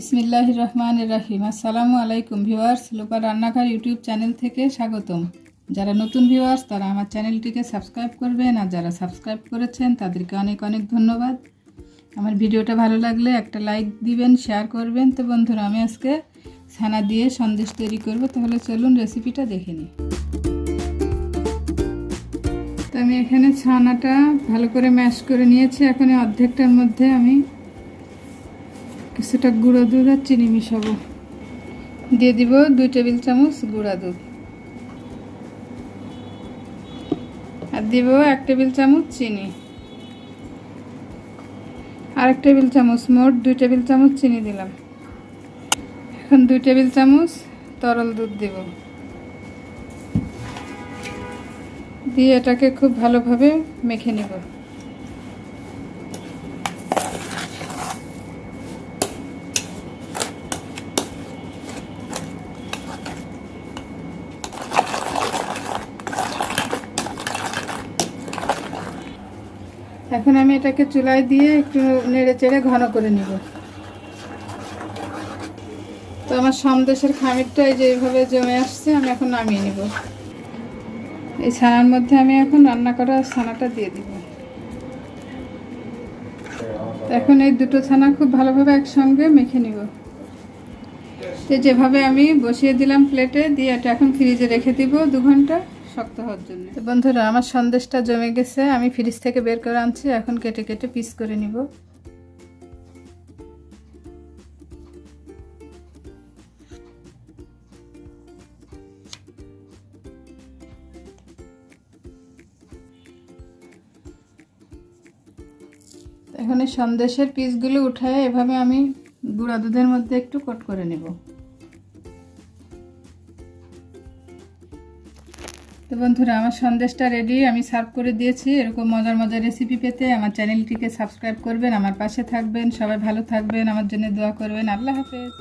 বিসমিল্লাহির রহমানির রহিম। আসসালামু আলাইকুম ভিউয়ার্স, লোপা রান্নাঘর ইউটিউব চ্যানেল থেকে স্বাগতম। যারা নতুন ভিউয়ার্স তারা আমার চ্যানেলটিকে সাবস্ক্রাইব করবেন, আর যারা সাবস্ক্রাইব করেছেন তাদেরকে অনেক অনেক ধন্যবাদ। আমার ভিডিওটা ভালো লাগলে একটা লাইক দিবেন, শেয়ার করবেন। তো বন্ধুরা, আমি আজকে ছানা দিয়ে সন্দেশ তৈরি করব, তাহলে চলুন রেসিপিটা দেখে নিই। তো আমি এখানে ছানাটা ভালো করে ম্যাশ করে নিয়েছি। এখন এই অর্ধেকটার মধ্যে আমি কিছুটা গুঁড়ো দুধ আর চিনি মিশাবো। দিয়ে দিব 2 টেবিল চামচ গুঁড়া দুধ, আর দিব 1 টেবিল চামচ চিনি, আর 1 টেবিল চামচ, মোট 2 টেবিল চামচ চিনি দিলাম। এখন 2 টেবিল চামচ তরল দুধ দিব, দিয়ে এটাকে খুব ভালোভাবে মেখে নিব। এখন আমি এটাকে চুলায় দিয়ে একটু নেড়ে চেড়ে ঘন করে নিব। তো আমার সন্দেশের খামিরটা এই যে এইভাবে জমে আসছে, আমি এখন নামিয়ে নিব। এই ছানার মধ্যে আমি এখন রান্না করা ছানাটা দিয়ে দিব। এখন এই দুটো ছানা খুব ভালোভাবে একসঙ্গে মেখে নিব। তো যেভাবে আমি বসিয়ে দিলাম প্লেটে, দিয়ে এটা এখন ফ্রিজে রেখে দিব 2 ঘন্টা শক্ত হওয়ার জন্য। তো বন্ধুরা, আমার সন্দেশটা জমে গেছে, আমি ফ্রিজ থেকে বের করে আনছি। এখন কেটে কেটে পিস করে নিব। এখন এই সন্দেশের পিসগুলো উঠায় এভাবে আমি গুঁড়া দুধের মধ্যে একটু কোট করে নেব। তো বন্ধুরা, আমার সন্দেশটা রেডি, আমি সার্ভ করে দিয়েছি। এরকম মজার মজার রেসিপি পেতে আমার চ্যানেলটিকে সাবস্ক্রাইব করবেন, আমার পাশে থাকবেন। সবাই ভালো থাকবেন, আমার জন্য দোয়া করবেন। আল্লাহ হাফেজ।